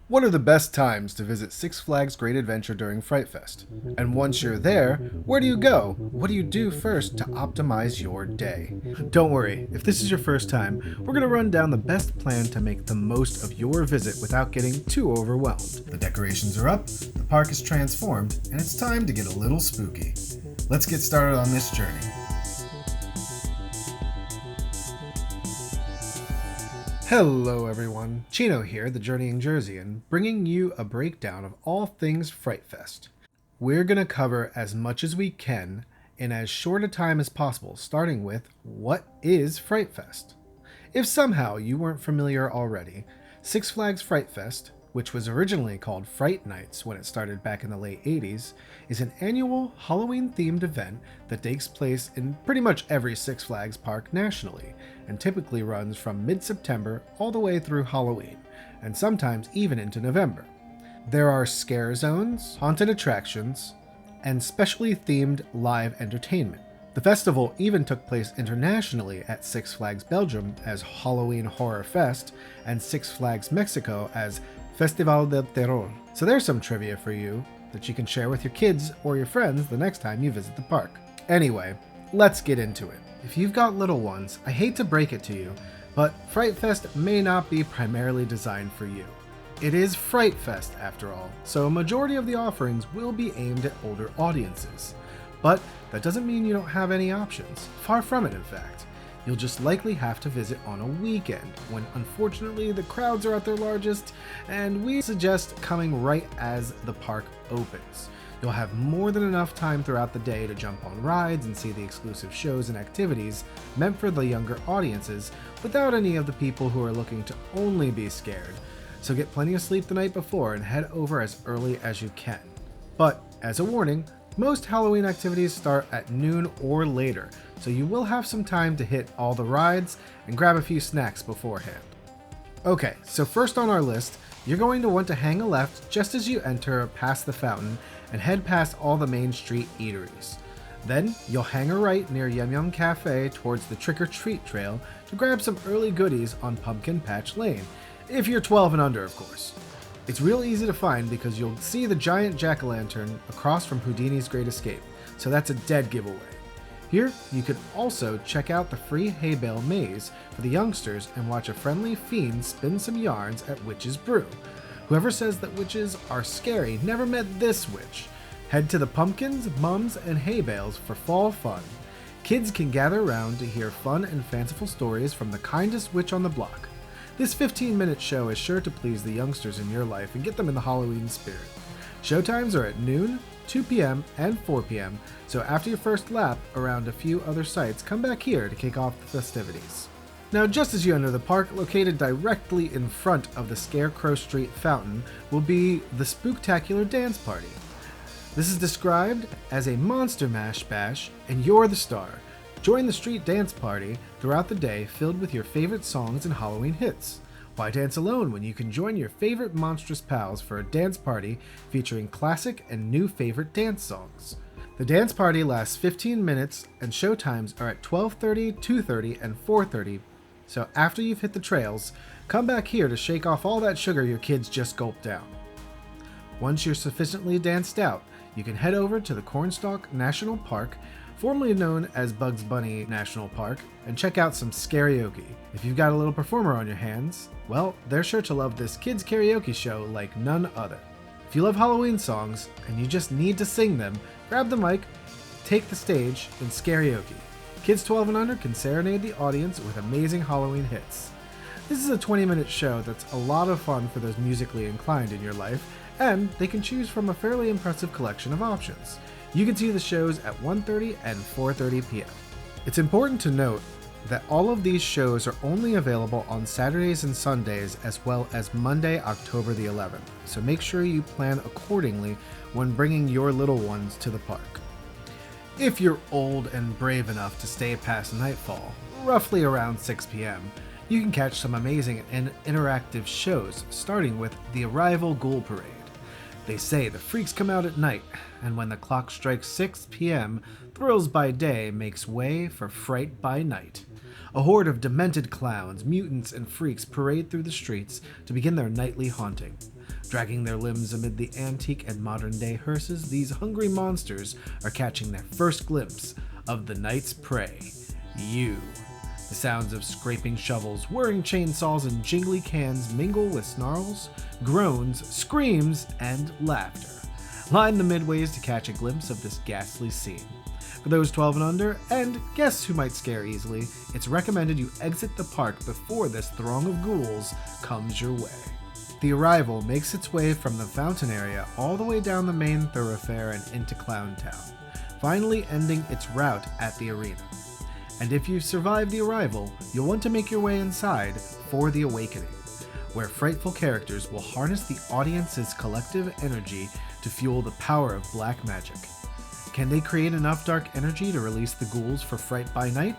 What are the best times to visit Six Flags Great Adventure during Fright Fest? And once you're there, where do you go? What do you do first to optimize your day? Don't worry, if this is your first time, we're going to run down the best plan to make the most of your visit without getting too overwhelmed. The decorations are up, the park is transformed, and it's time to get a little spooky. Let's get started on this journey. Hello everyone, Chino here, the Journeying Jerseyan, bringing you a breakdown of all things Fright Fest. We're going to cover as much as we can in as short a time as possible, starting with what is Fright Fest. If somehow you weren't familiar already, Six Flags Fright Fest, which was originally called Fright Nights when it started back in the late 80s, is an annual Halloween-themed event that takes place in pretty much every Six Flags park nationally, and typically runs from mid-September all the way through Halloween, and sometimes even into November. There are scare zones, haunted attractions, and specially themed live entertainment. The festival even took place internationally at Six Flags Belgium as Halloween Horror Fest, and Six Flags Mexico as Festival del Terror. So there's some trivia for you that you can share with your kids or your friends the next time you visit the park. Anyway, let's get into it. If you've got little ones, I hate to break it to you, but Fright Fest may not be primarily designed for you. It is Fright Fest after all, so a majority of the offerings will be aimed at older audiences. But that doesn't mean you don't have any options. Far from it, in fact. You'll just likely have to visit on a weekend, when unfortunately the crowds are at their largest, and we suggest coming right as the park opens. You'll have more than enough time throughout the day to jump on rides and see the exclusive shows and activities meant for the younger audiences without any of the people who are looking to only be scared. So get plenty of sleep the night before and head over as early as you can. But, as a warning, most Halloween activities start at noon or later, so you will have some time to hit all the rides and grab a few snacks beforehand. Okay, so first on our list, you're going to want to hang a left just as you enter past the fountain and head past all the main street eateries. Then, you'll hang a right near Yum Yum Cafe towards the Trick or Treat trail to grab some early goodies on Pumpkin Patch Lane, if you're 12 and under, of course. It's real easy to find because you'll see the giant jack-o'-lantern across from Houdini's Great Escape, so that's a dead giveaway. Here, you could also check out the free hay bale maze for the youngsters and watch a friendly fiend spin some yarns at Witch's Brew. Whoever says that witches are scary never met this witch. Head to the pumpkins, mums, and hay bales for fall fun. Kids can gather around to hear fun and fanciful stories from the kindest witch on the block. This 15-minute show is sure to please the youngsters in your life and get them in the Halloween spirit. Showtimes are at noon, 2 p.m., and 4 p.m., so after your first lap around a few other sites, come back here to kick off the festivities. Now, just as you enter the park, located directly in front of the Scarecrow Street fountain, will be the Spooktacular Dance Party. This is described as a monster mash bash, and you're the star. Join the street dance party throughout the day filled with your favorite songs and Halloween hits. Why dance alone when you can join your favorite monstrous pals for a dance party featuring classic and new favorite dance songs? The dance party lasts 15 minutes and showtimes are at 12:30, 2:30, and 4:30, so after you've hit the trails, come back here to shake off all that sugar your kids just gulped down. Once you're sufficiently danced out, you can head over to the Cornstalk National Park, formerly known as Bugs Bunny National Park, and check out some Scary-oke. If you've got a little performer on your hands, well, they're sure to love this kids karaoke show like none other. If you love Halloween songs and you just need to sing them, grab the mic, take the stage, and Scary-oke. Kids 12 and under can serenade the audience with amazing Halloween hits. This is a 20-minute show that's a lot of fun for those musically inclined in your life, and they can choose from a fairly impressive collection of options. You can see the shows at 1:30 and 4:30 p.m. It's important to note that all of these shows are only available on Saturdays and Sundays as well as Monday, October the 11th, so make sure you plan accordingly when bringing your little ones to the park. If you're old and brave enough to stay past nightfall, roughly around 6 p.m., you can catch some amazing and interactive shows, starting with the Arrival Ghoul Parade. They say the freaks come out at night, and when the clock strikes 6 p.m., thrills by day makes way for fright by night. A horde of demented clowns, mutants, and freaks parade through the streets to begin their nightly haunting. Dragging their limbs amid the antique and modern-day hearses, these hungry monsters are catching their first glimpse of the night's prey, you. The sounds of scraping shovels, whirring chainsaws, and jingly cans mingle with snarls, groans, screams, and laughter. Line the midways to catch a glimpse of this ghastly scene. For those 12 and under, and guests who might scare easily, it's recommended you exit the park before this throng of ghouls comes your way. The arrival makes its way from the fountain area all the way down the main thoroughfare and into Clown Town, finally ending its route at the arena. And if you survive the arrival, you'll want to make your way inside for the awakening, where frightful characters will harness the audience's collective energy to fuel the power of black magic. Can they create enough dark energy to release the ghouls for Fright by Night?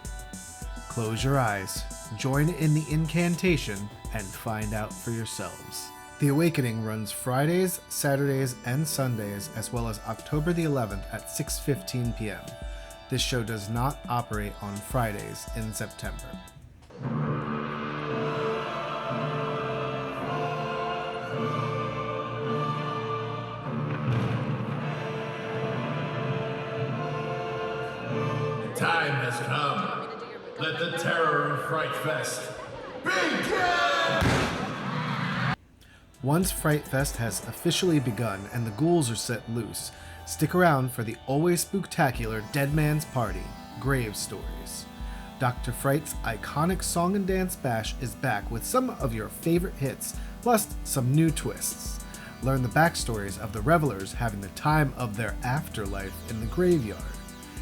Close your eyes, join in the incantation, and find out for yourselves. The Awakening runs Fridays, Saturdays, and Sundays, as well as October the 11th at 6:15 p.m. This show does not operate on Fridays in September. The time has come. Let the terror of Fright Fest begin! Once Fright Fest has officially begun and the ghouls are set loose, stick around for the always spooktacular Dead Man's Party, Grave Stories. Dr. Fright's iconic song and dance bash is back with some of your favorite hits, plus some new twists. Learn the backstories of the revelers having the time of their afterlife in the graveyard.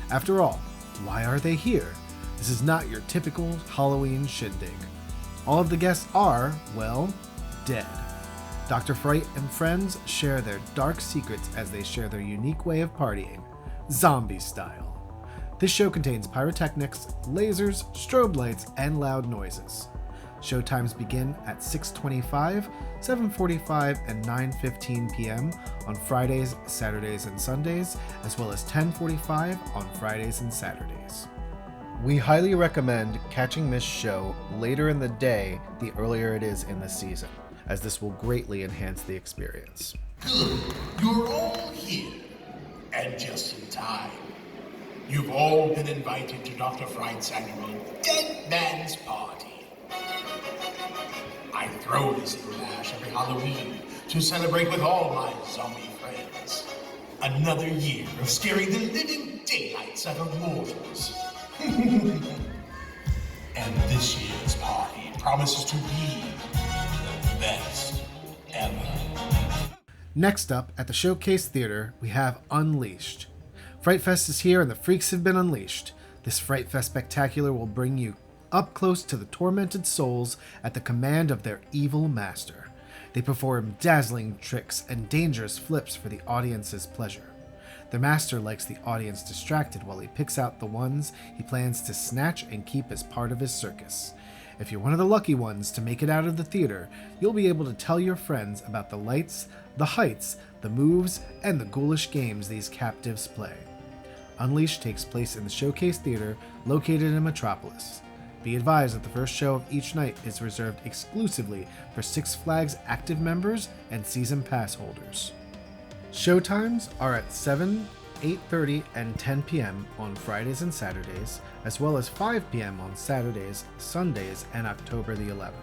After all, why are they here? This is not your typical Halloween shindig. All of the guests are, well, dead. Dr. Fright and friends share their dark secrets as they share their unique way of partying, zombie style. This show contains pyrotechnics, lasers, strobe lights, and loud noises. Showtimes begin at 6:25, 7:45, and 9:15 p.m. on Fridays, Saturdays, and Sundays, as well as 10:45 on Fridays and Saturdays. We highly recommend catching this show later in the day the earlier it is in the season, as this will greatly enhance the experience. Good. You're all here. And just in time. You've all been invited to Dr. Fright's annual Dead Man's Party. I throw this little bash every Halloween to celebrate with all my zombie friends. Another year of scaring the living daylights out of mortals. And this year's party promises to be the best ever. Next up, at the Showcase Theater, we have Unleashed. Fright Fest is here and the freaks have been unleashed. This Fright Fest spectacular will bring you up close to the tormented souls at the command of their evil master. They perform dazzling tricks and dangerous flips for the audience's pleasure. The master likes the audience distracted while he picks out the ones he plans to snatch and keep as part of his circus. If you're one of the lucky ones to make it out of the theater, you'll be able to tell your friends about the lights, the heights, the moves, and the ghoulish games these captives play. Unleashed takes place in the Showcase Theater, located in Metropolis. Be advised that the first show of each night is reserved exclusively for Six Flags active members and season pass holders. Showtimes are at 7, 8:30, and 10 p.m. on Fridays and Saturdays, as well as 5 p.m. on Saturdays, Sundays, and October the 11th,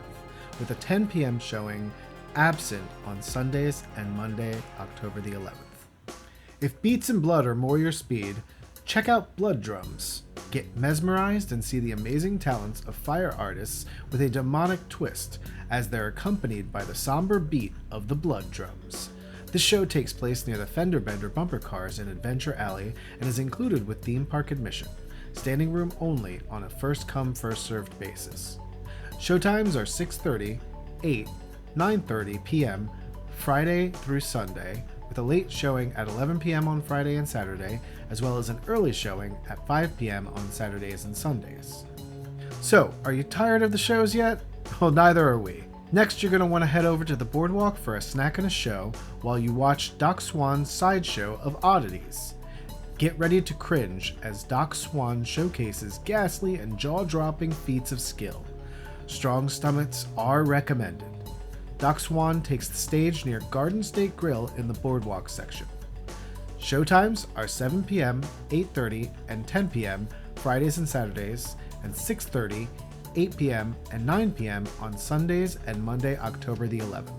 with a 10 p.m. showing absent on Sundays and Monday, October the 11th. If beats and blood are more your speed, check out Blood Drums. Get mesmerized and see the amazing talents of fire artists with a demonic twist, as they're accompanied by the somber beat of the blood drums. This show takes place near the Fender Bender bumper cars in Adventure Alley and is included with theme park admission, standing room only on a first-come, first-served basis. Showtimes are 6:30, 8, 9:30 p.m. Friday through Sunday, with a late showing at 11 p.m. on Friday and Saturday, as well as an early showing at 5 p.m. on Saturdays and Sundays. So, are you tired of the shows yet? Well, neither are we. Next, you're going to want to head over to the boardwalk for a snack and a show while you watch Doc Swan's Sideshow of Oddities. Get ready to cringe as Doc Swan showcases ghastly and jaw-dropping feats of skill. Strong stomachs are recommended. Swan takes the stage near Garden State Grill in the Boardwalk section. Showtimes are 7 p.m., 8:30, and 10 p.m. Fridays and Saturdays, and 6:30, 8 p.m., and 9 p.m. on Sundays and Monday, October the 11th.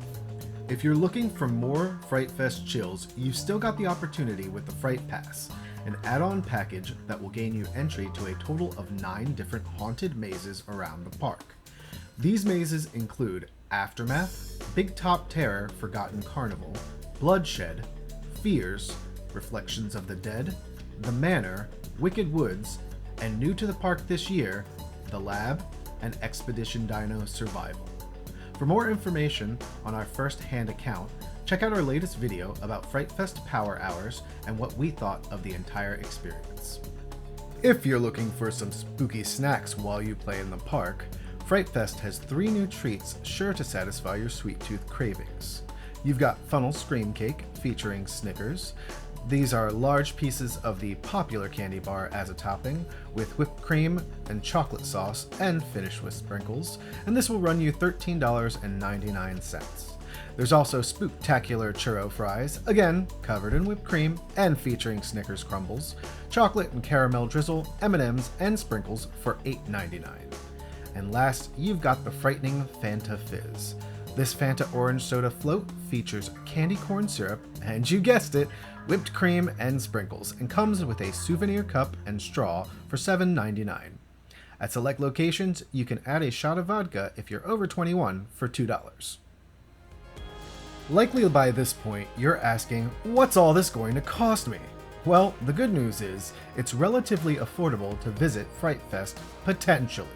If you're looking for more Fright Fest chills, you've still got the opportunity with the Fright Pass, an add-on package that will gain you entry to a total of 9 different haunted mazes around the park. These mazes include Aftermath, Big Top Terror Forgotten Carnival, Bloodshed, Fears, Reflections of the Dead, The Manor, Wicked Woods, and new to the park this year, The Lab and Expedition Dino Survival. For more information on our first-hand account, check out our latest video about Fright Fest Power Hours and what we thought of the entire experience. If you're looking for some spooky snacks while you play in the park, Fright Fest has 3 new treats sure to satisfy your sweet tooth cravings. You've got Funnel Scream Cake featuring Snickers. These are large pieces of the popular candy bar as a topping, with whipped cream and chocolate sauce and finished with sprinkles, and this will run you $13.99. There's also Spooktacular Churro Fries, again covered in whipped cream and featuring Snickers crumbles, chocolate and caramel drizzle, M&Ms, and sprinkles for $8.99. And last, you've got the frightening Fanta Fizz. This Fanta orange soda float features candy corn syrup, and you guessed it, whipped cream and sprinkles, and comes with a souvenir cup and straw for $7.99. At select locations, you can add a shot of vodka if you're over 21 for $2. Likely by this point, you're asking, what's all this going to cost me? Well, the good news is, it's relatively affordable to visit Fright Fest, potentially.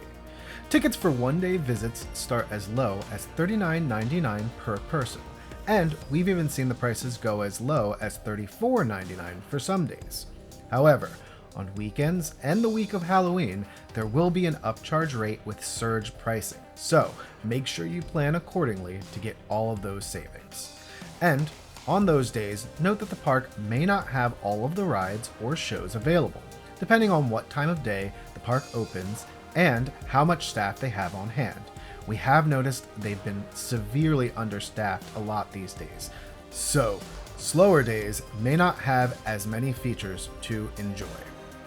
Tickets for one-day visits start as low as $39.99 per person, and we've even seen the prices go as low as $34.99 for some days. However, on weekends and the week of Halloween, there will be an upcharge rate with surge pricing, so make sure you plan accordingly to get all of those savings. And on those days, note that the park may not have all of the rides or shows available, depending on what time of day the park opens and how much staff they have on hand. We have noticed they've been severely understaffed a lot these days, so slower days may not have as many features to enjoy.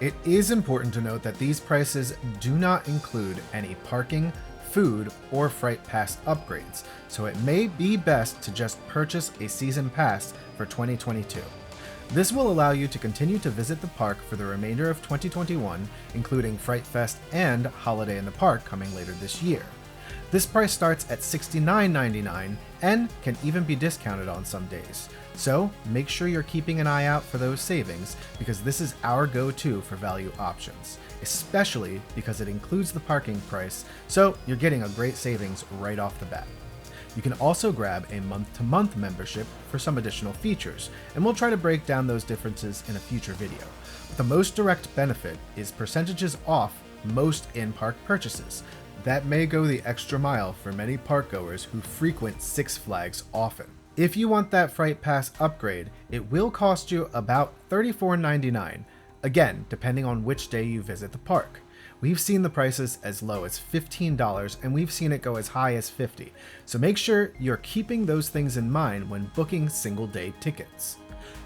It is important to note that these prices do not include any parking, food, or Fright Pass upgrades, so it may be best to just purchase a season pass for 2022. This will allow you to continue to visit the park for the remainder of 2021, including Fright Fest and Holiday in the Park coming later this year. This price starts at $69.99 and can even be discounted on some days. So make sure you're keeping an eye out for those savings, because this is our go-to for value options, especially because it includes the parking price, so you're getting a great savings right off the bat. You can also grab a month-to-month membership for some additional features, and we'll try to break down those differences in a future video. But the most direct benefit is percentages off most in-park purchases. That may go the extra mile for many park goers who frequent Six Flags often. If you want that Fright Pass upgrade, it will cost you about $34.99, again, depending on which day you visit the park. We've seen the prices as low as $15, and we've seen it go as high as $50, so make sure you're keeping those things in mind when booking single-day tickets.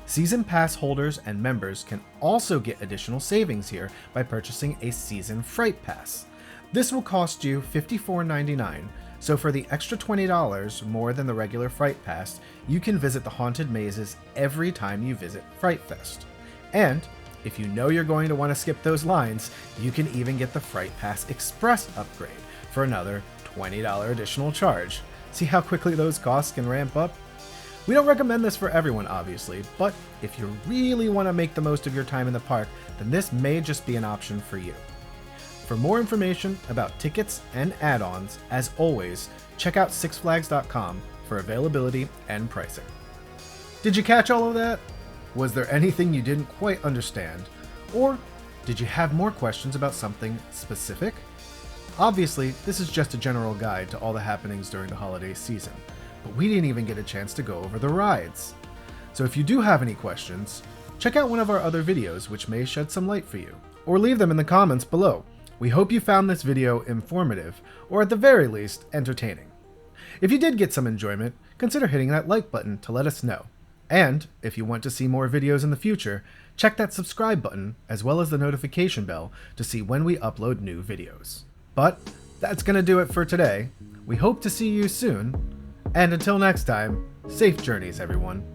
Season Pass holders and members can also get additional savings here by purchasing a Season Fright Pass. This will cost you $54.99, so for the extra $20 more than the regular Fright Pass, you can visit the haunted mazes every time you visit Fright Fest. And if you know you're going to want to skip those lines, you can even get the Fright Pass Express upgrade for another $20 additional charge. See how quickly those costs can ramp up? We don't recommend this for everyone, obviously, but if you really want to make the most of your time in the park, then this may just be an option for you. For more information about tickets and add-ons, as always, check out sixflags.com for availability and pricing. Did you catch all of that? Was there anything you didn't quite understand? Or did you have more questions about something specific? Obviously, this is just a general guide to all the happenings during the holiday season, but we didn't even get a chance to go over the rides. So if you do have any questions, check out one of our other videos which may shed some light for you, or leave them in the comments below. We hope you found this video informative, or at the very least, entertaining. If you did get some enjoyment, consider hitting that like button to let us know. And if you want to see more videos in the future, check that subscribe button as well as the notification bell to see when we upload new videos. But that's going to do it for today. We hope to see you soon. And until next time, safe journeys, everyone.